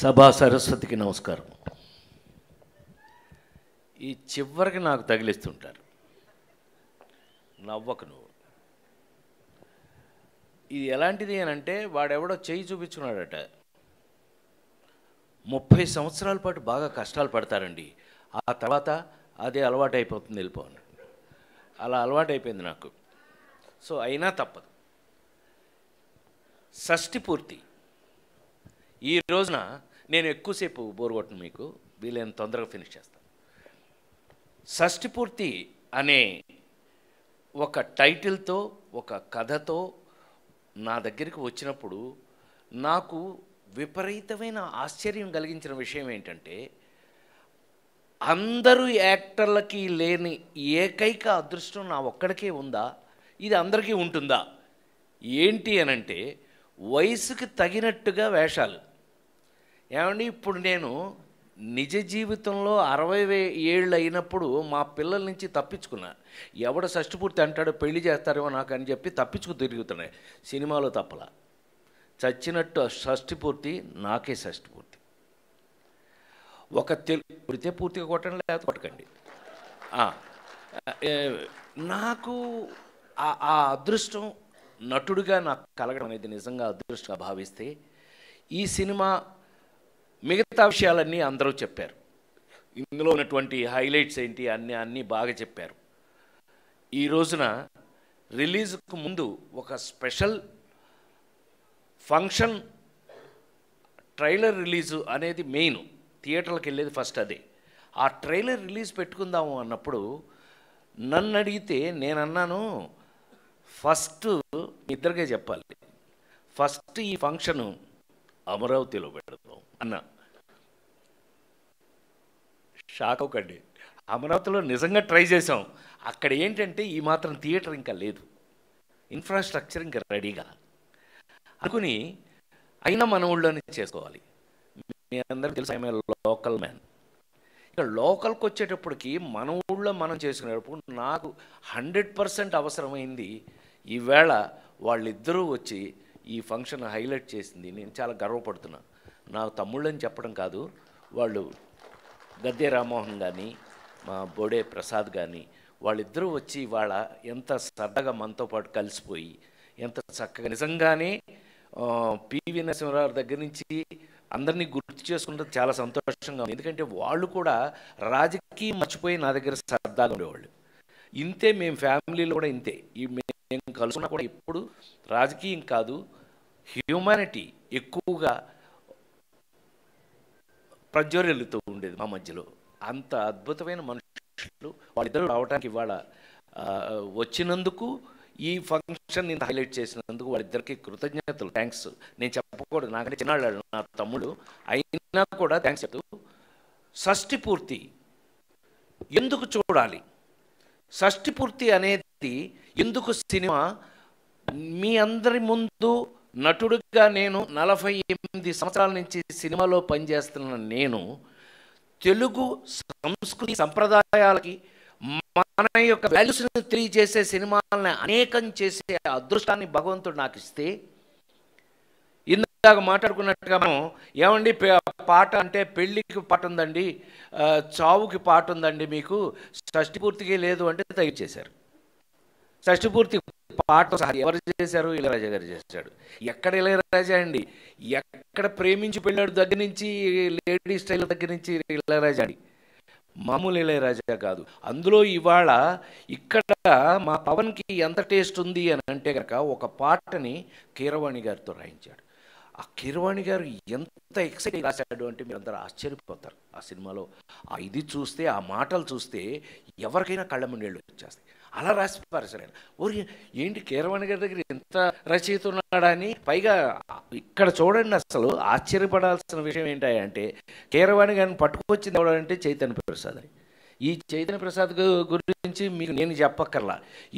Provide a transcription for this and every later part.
సభా సరస్వతికి నమస్కారం. ఈ చివరికి నాకు తగిలిస్తుంటారు, నవ్వకు నువ్వు. ఇది ఎలాంటిది అని అంటే, వాడెవడో చేయి చూపించుకున్నాడట. 30 సంవత్సరాల పాటు బాగా కష్టాలు పడతారండి, ఆ తర్వాత అదే అలవాటు అయిపోతుంది, వెళ్ళిపోను. అలా అలవాటు అయిపోయింది నాకు. సో అయినా తప్పదు. షష్ఠి పూర్తి ఈ రోజున నేను ఎక్కువసేపు బోర్ కొట్టను, మీకు వీలైన తొందరగా ఫినిష్ చేస్తాను. షష్ఠి పూర్తి అనే ఒక టైటిల్తో, ఒక కథతో నా దగ్గరికి వచ్చినప్పుడు నాకు విపరీతమైన ఆశ్చర్యం కలిగించిన విషయం ఏంటంటే, అందరూ యాక్టర్లకి లేని ఏకైక అదృష్టం నా ఒక్కడికే ఉందా, ఇది అందరికీ ఉంటుందా ఏంటి అనంటే, వయసుకి తగినట్టుగా వేషాలు. ఏమండి, ఇప్పుడు నేను నిజ జీవితంలో 60 ఏళ్ళు అయినప్పుడు మా పిల్లల నుంచి తప్పించుకున్నా. ఎవడ షష్ఠిపూర్తి అంటాడో పెళ్లి చేస్తారేమో నాకు అని చెప్పి తప్పించుకు తిరుగుతున్నాయి. సినిమాలో తప్పల చచ్చినట్టు షష్ఠిపూర్తి నాకే షష్ఠిపూర్తి. ఒక పుడితే పూర్తిగా కొట్టండి, లేకపోతే కొట్టకండి. నాకు ఆ అదృష్టం నటుడిగా నాకు కలగడం అనేది నిజంగా అదృష్టంగా భావిస్తే, ఈ సినిమా మిగతా విషయాలన్నీ అందరూ చెప్పారు. ఇందులో ఉన్నటువంటి హైలైట్స్ ఏంటి అన్నీ బాగా చెప్పారు. ఈ రోజున రిలీజ్కు ముందు ఒక స్పెషల్ ఫంక్షన్, ట్రైలర్ రిలీజు అనేది మెయిన్. థియేటర్లకు వెళ్ళేది ఫస్ట్ అదే. ఆ ట్రైలర్ రిలీజ్ పెట్టుకుందాము అన్నప్పుడు నన్ను అడిగితే నేను అన్నాను, ఫస్ట్ మీ ఇద్దరికే చెప్పాలి, ఫస్ట్ ఈ ఫంక్షను అమరావతిలో పెడతాం అన్నా. షాక్ అవ్వకండి, అమరావతిలో నిజంగా ట్రై చేసాం. అక్కడ ఏంటంటే ఈ మాత్రం థియేటర్ ఇంకా లేదు, ఇన్ఫ్రాస్ట్రక్చర్ ఇంకా రెడీగా అనుకుని, అయినా మన ఊళ్ళోనే చేసుకోవాలి. మీ అందరికీ తెలుసు, ఐఎమ్ లోకల్ మ్యాన్. ఇక లోకల్కి వచ్చేటప్పటికి మన ఊళ్ళో మనం చేసుకునేటప్పుడు నాకు 100% అవసరమైంది. ఈవేళ వాళ్ళిద్దరూ వచ్చి ఈ ఫంక్షన్ హైలైట్ చేసింది. నేను చాలా గర్వపడుతున్నా. నా తమ్ముళ్ళని చెప్పడం కాదు, వాళ్ళు గద్దె రామ్మోహన్ కానీ, మా బోడే ప్రసాద్ కానీ, వాళ్ళిద్దరూ వచ్చి వాళ్ళ ఎంత సరదాగా మనతో పాటు కలిసిపోయి, ఎంత చక్కగా, నిజంగానే పివి నరసింహారావు దగ్గర నుంచి అందరినీ గుర్తు చేసుకుంటే చాలా సంతోషంగా ఉంది. ఎందుకంటే వాళ్ళు కూడా రాజకీయం మర్చిపోయి నా దగ్గర సరదాగా ఉండేవాళ్ళు. ఇంతే, మేము ఫ్యామిలీలో కూడా ఇంతే. మేము కలుసుకున్నా కూడా ఎప్పుడు రాజకీయం కాదు, హ్యూమానిటీ ఎక్కువగా ప్రజ్వరిల్లుతూ ఉండేది మా మధ్యలో. అంత అద్భుతమైన మనుషులు వాళ్ళిద్దరూ రావడానికి ఇవాళ వచ్చినందుకు, ఈ ఫంక్షన్ ఇంత హైలైట్ చేసినందుకు వాళ్ళిద్దరికి కృతజ్ఞతలు, థ్యాంక్స్. నేను చెప్పకూడదు, నాకంటే చిన్నాళ్ళు నా తమ్ముడు, అయినా కూడా థ్యాంక్స్ చెప్తూ, షష్ఠి పూర్తి ఎందుకు చూడాలి, షష్ఠి పూర్తి అనేది ఎందుకు సినిమా, మీ అందరి ముందు నటుడిగా నేను 48 సంవత్సరాల నుంచి సినిమాలో పనిచేస్తున్న నేను, తెలుగు సంస్కృతి సంప్రదాయాలకి మన యొక్క వాల్యూస్ని తెలియజేసే సినిమాలని అనేకం చేసే అదృష్టాన్ని భగవంతుడు నాకు ఇస్తే, ఇందాక మాట్లాడుకున్నట్టుగా మనం ఏమండి పాట అంటే పెళ్ళికి పాట ఉందండి, చావుకి పాట ఉందండి, మీకు షష్ఠి పూర్తికి లేదు అంటే తగ్గించేశారు. షష్ఠి పూర్తి పాట ఎవరు చేశారు? ఇళయరాజా గారు చేశాడు. ఎక్కడ ఇళయరాజా అండి, ఎక్కడ ప్రేమించి పెళ్ళాడు దగ్గర నుంచి, లేడీ స్టైల్ దగ్గర నుంచి ఇళయరాజా అండి, మామూలు ఇళయరాజా కాదు. అందులో ఇవాళ ఇక్కడ మా పవన్కి ఎంత టేస్ట్ ఉంది అని అంటే కనుక, ఒక పాటని కీరవాణి గారితో రాయించాడు. ఆ కీరవాణి గారు ఎంత ఎక్సైటింగ్ రాశాడు అంటే మీరు అందరూ ఆశ్చర్యపోతారు. ఆ సినిమాలో ఇది చూస్తే, ఆ మాటలు చూస్తే ఎవరికైనా కళ్ళ ముండేళ్ళు వచ్చేస్తాయి. అలా రాసి పారేశాడు ఆయన. ఓరి ఏంటి కీరవాణి గారి దగ్గర ఎంత రచయిత ఉన్నాడా అని. పైగా ఇక్కడ చూడండి, అసలు ఆశ్చర్యపడాల్సిన విషయం ఏంటంటే, కీరవాణి గారిని పట్టుకొచ్చింది ఎవడంటే చైతన్య ప్రసాద్ అని. ఈ చైతన్య ప్రసాద్ గురించి మీకు నేను చెప్పక్కర్లా.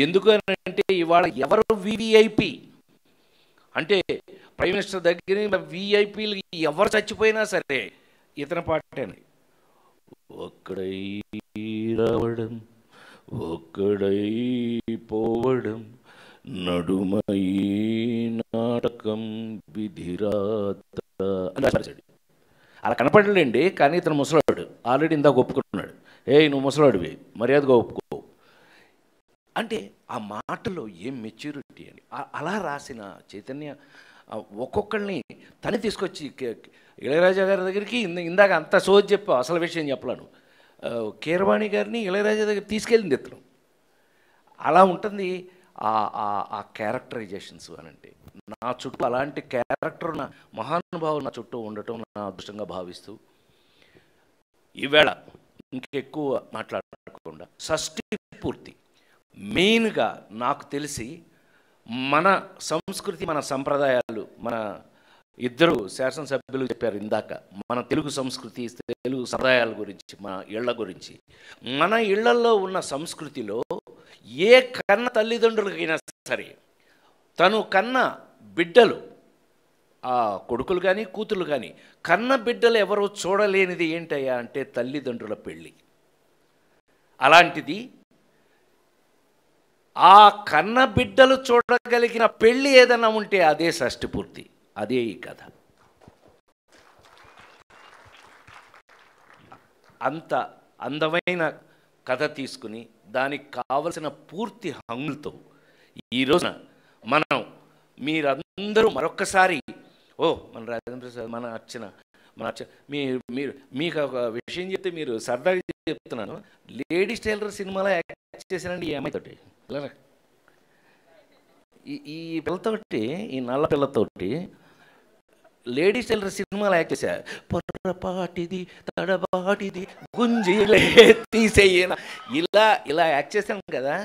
ఎందుకు అంటే ఇవాళ ఎవరు వివిఐపి అంటే ప్రైమ్ మినిస్టర్ దగ్గర విఐపీలు ఎవరు చచ్చిపోయినా సరే ఇతని పాటేనండి. ఒక్కడై రావడం, ఒక్కడై పోవడం, నడుమై నాటకం విధిరాత అని రాశాడు. అలా కనపడలేండి, కానీ ఇతను ముసలాడు ఆల్రెడీ ఇందాక ఒప్పుకున్నాడు. నువ్వు ముసలాడివి, మర్యాదగా ఒప్పుకో అంటే ఆ మాటలో ఏం మెచ్యూరిటీ అని. అలా రాసిన చైతన్య ఒక్కొక్కరిని తనే తీసుకొచ్చి ఇళయరాజా గారి దగ్గరికి ఇందాక అంత సోది చెప్పావు, అసలు విషయం చెప్పలేను. కీరవాణి గారిని ఇళయరాజా దగ్గర తీసుకెళ్ళింది ఇతను. అలా ఉంటుంది ఆ క్యారెక్టరైజేషన్స్ అని. అంటే నా చుట్టూ అలాంటి క్యారెక్టర్ ఉన్న మహానుభావులు నా చుట్టూ ఉండటం నా అదృష్టంగా భావిస్తూ, ఈవేళ ఇంకెక్కువ మాట్లాడకుండా షష్ఠి పూర్తి మెయిన్గా నాకు తెలిసి మన సంస్కృతి, మన సంప్రదాయాలు, మన ఇద్దరు శాసనసభ్యులు చెప్పారు ఇందాక, మన తెలుగు సంస్కృతి, తెలుగు సంప్రదాయాల గురించి, మన ఇళ్ల గురించి. మన ఇళ్లలో ఉన్న సంస్కృతిలో ఏ కన్న తల్లిదండ్రులకైనా సరే తను కన్న బిడ్డలు, ఆ కొడుకులు కానీ కూతురు కానీ, కన్న బిడ్డలు ఎవరో చూడలేనిది ఏంటయ్యా అంటే తల్లిదండ్రుల పెళ్ళి. అలాంటిది ఆ కన్న బిడ్డలు చూడగలిగిన పెళ్ళి ఏదైనా ఉంటే అదే షష్ఠి పూర్తి, అదే ఈ కథ. అంత అందమైన కథ తీసుకుని దానికి కావలసిన పూర్తి హంగులతో ఈరోజున మనం మీరందరూ మరొక్కసారి మన రాజేంద్ర ప్రసాద్, మన అర్చన మీరు మీకు ఒక విషయం చెప్తే మీరు సరదాగా చెప్తున్నాను. లేడీస్ టైలర్ సినిమాలో యాక్ట్ చేశానండి ఈ అమ్మాయితోటి. ఈ పిల్లతోటి, ఈ నల్ల పిల్లతోటి లేడీస్ టైలర్ సినిమాలో యాక్ట్ చేశారు. పొర్రపాటిది తడబాటిది గుంజిలే తీసేయన, ఇలా యాక్ట్ చేశాను కదా.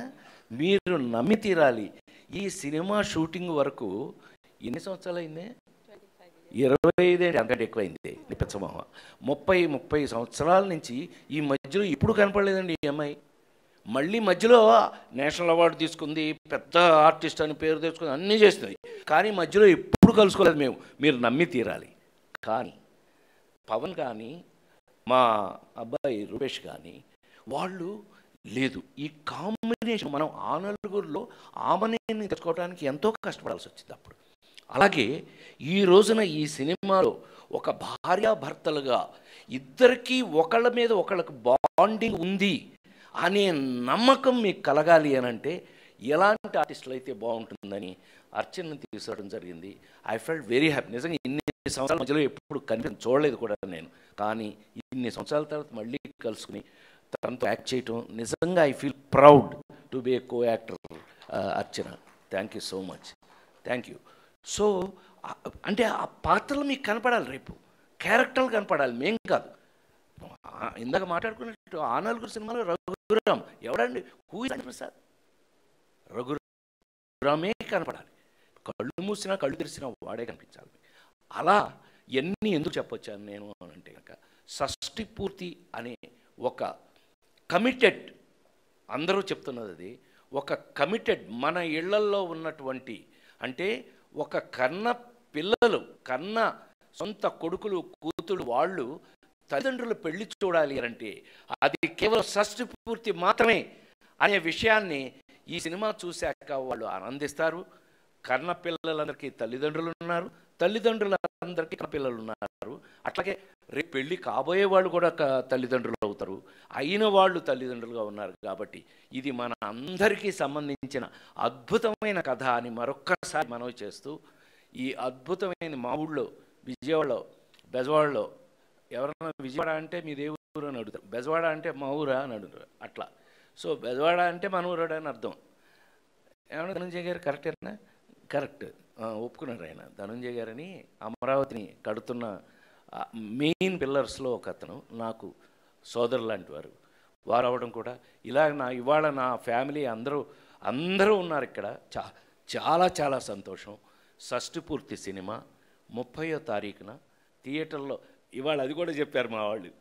మీరు నమ్మి తీరాలి. ఈ సినిమా షూటింగ్ వరకు ఎన్ని సంవత్సరాలు అయింది? 25 అంతకంటే ఎక్కువైంది. పిచ్చమోహ 30 సంవత్సరాల నుంచి ఈ మధ్యలో ఇప్పుడు కనపడలేదండి ఈ అమ్మాయి. మళ్ళీ మధ్యలో నేషనల్ అవార్డు తీసుకుంది, పెద్ద ఆర్టిస్ట్ అని పేరు తెచ్చుకుంది, అన్నీ చేస్తుంది. కానీ మధ్యలో ఎప్పుడు కలుసుకోలేదు మేము, మీరు నమ్మి తీరాలి. కానీ పవన్ కానీ మా అబ్బాయి రూపేష్ కానీ వాళ్ళు లేదు. ఈ కాంబినేషన్ మనం ఆ నలుగురిలో ఆమెని తెచ్చుకోవడానికి ఎంతో కష్టపడాల్సి వచ్చింది అప్పుడు. అలాగే ఈ రోజున ఈ సినిమాలో ఒక భార్యాభర్తలుగా ఇద్దరికీ ఒకళ్ళ మీద ఒకళ్ళకి బాండింగ్ ఉంది అనే నమ్మకం మీకు కలగాలి అని అంటే ఎలాంటి ఆర్టిస్టులు అయితే బాగుంటుందని అర్చనని తీసుకోవడం జరిగింది. I felt very happy. నిజంగా ఇన్ని సంవత్సరాల మధ్యలో ఎప్పుడు చూడలేదు కూడా నేను, కానీ ఇన్ని సంవత్సరాల తర్వాత మళ్ళీ కలుసుకుని తనతో యాక్ట్ చేయటం నిజంగా I feel proud to be A co actor Archana. Thank you so much, thank you. So అంటే ఆ పాత్రలు మీకు కనపడాలి, రేపు క్యారెక్టర్లు కనపడాలి, మేం కాదు. ఇందాక మాట్లాడుకున్నట్టు ఆ నలుగురు సినిమాలో రఘురామ్ ఎవడండి? Who is Prasad? రఘురామే కనపడాలి. కళ్ళు మూసినా కళ్ళు తెరిసినా వాడే కనిపించాలి. అలా ఎన్ని ఎందుకు చెప్పొచ్చాను నేను అంటే కనుక, షష్ఠి పూర్తి అనే ఒక కమిటెడ్, అందరూ చెప్తున్నది అది, ఒక కమిటెడ్ మన ఇళ్లల్లో ఉన్నటువంటి, అంటే ఒక కన్న పిల్లలు, కన్న సొంత కొడుకులు కూతురు వాళ్ళు తల్లిదండ్రులు పెళ్లి చూడాలి అంటే అది కేవలం షష్ఠి పూర్తి మాత్రమే అనే విషయాన్ని ఈ సినిమా చూశాక వాళ్ళు ఆనందిస్తారు. కన్న పిల్లలందరికీ తల్లిదండ్రులు ఉన్నారు, తల్లిదండ్రులందరికీ కన్న పిల్లలు ఉన్నారు. అట్లాగే రేపు పెళ్ళి కాబోయే వాళ్ళు కూడా తల్లిదండ్రులు అవుతారు, అయిన వాళ్ళు తల్లిదండ్రులుగా ఉన్నారు. కాబట్టి ఇది మన అందరికీ సంబంధించిన అద్భుతమైన కథ అని మరొక్కసారి మనవి చేస్తూ, ఈ అద్భుతమైన మా ఊళ్ళో విజయవాడలో బెజవాడలో ఎవరన్నా విజయవాడ అంటే మీ దేవుడు అని అడుగుతారు, బెజవాడ అంటే మా ఊరా అని అడుగుతారు. అట్లా సో బెజవాడ అంటే మన ఊరాడు అని అర్థం. ఏమన్నా ధనంజయ్ గారు కరెక్టేనా? కరెక్ట్, ఒప్పుకున్నారు ఆయన. ధనంజయ్ గారని అమరావతిని కడుతున్న మెయిన్ పిల్లర్స్లో ఒక అతను, నాకు సోదరు లాంటి వారు అవ్వడం కూడా ఇలా ఇవాళ నా ఫ్యామిలీ అందరూ ఉన్నారు ఇక్కడ. చాలా చాలా సంతోషం. షష్ఠి పూర్తి సినిమా 30వ తారీఖున థియేటర్లో, ఇవాళ అది కూడా చెప్పారు మా వాళ్ళు,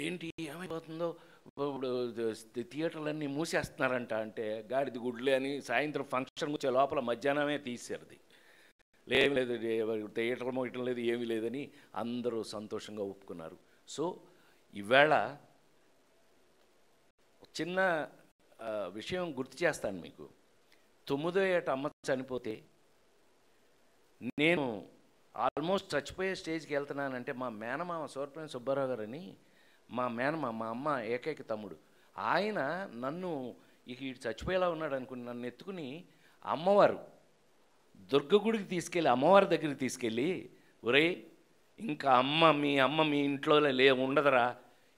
ఏంటి ఏమైపోతుందో ఇప్పుడు థియేటర్లన్నీ మూసేస్తున్నారంట అంటే, గాడిది గుడ్లే అని సాయంత్రం ఫంక్షన్ వచ్చే లోపల మధ్యాహ్నమే తీసేది. ఏమి లేదు, థియేటర్ మోయటం లేదు, ఏమీ లేదని అందరూ సంతోషంగా ఒప్పుకున్నారు. సో ఈవేళ చిన్న విషయం గుర్తు చేస్తాను మీకు. 9వ ఏట అమ్మ చనిపోతే నేను ఆల్మోస్ట్ చచ్చిపోయే స్టేజ్కి వెళ్తున్నానంటే మా మేనమామ సూరపనేని సుబ్బారావు గారని మా మేనమామ, మా అమ్మ ఏకైక తమ్ముడు, ఆయన నన్ను ఇక ఇటు చచ్చిపోయేలా ఉన్నాడు అనుకుని నన్ను ఎత్తుకుని అమ్మవారు దుర్గ గుడికి తీసుకెళ్ళి అమ్మవారి దగ్గరికి తీసుకెళ్ళి, ఒరేయ్ ఇంకా మీ అమ్మ మీ ఇంట్లో ఉండదురా,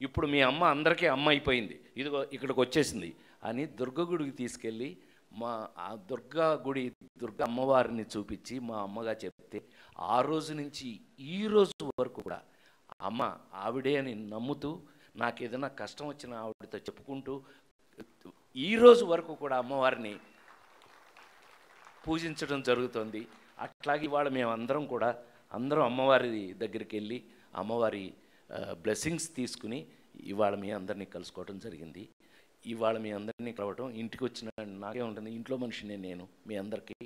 ఇప్పుడు మీ అమ్మ అందరికీ అమ్మ అయిపోయింది, ఇదిగో ఇక్కడికి వచ్చేసింది అని దుర్గ గుడికి తీసుకెళ్ళి ఆ దుర్గా అమ్మవారిని చూపించి మా అమ్మగా చెప్తే ఆ రోజు నుంచి ఈ రోజు వరకు కూడా అమ్మ ఆవిడే అని నమ్ముతూ నాకు ఏదైనా కష్టం వచ్చిన ఆవిడతో చెప్పుకుంటూ ఈ రోజు వరకు కూడా అమ్మవారిని పూజించడం జరుగుతుంది. అట్లాగే ఇవాళ మేమందరం కూడా అందరం అమ్మవారి దగ్గరికి వెళ్ళి అమ్మవారి బ్లెస్సింగ్స్ తీసుకుని ఇవాళ మీ అందరినీ కలుసుకోవడం జరిగింది. ఇవాళ మీ అందరినీ కలవటం, ఇంటికి వచ్చిన నాకే ఉంటుంది, ఇంట్లో మనిషినే నేను మీ అందరికీ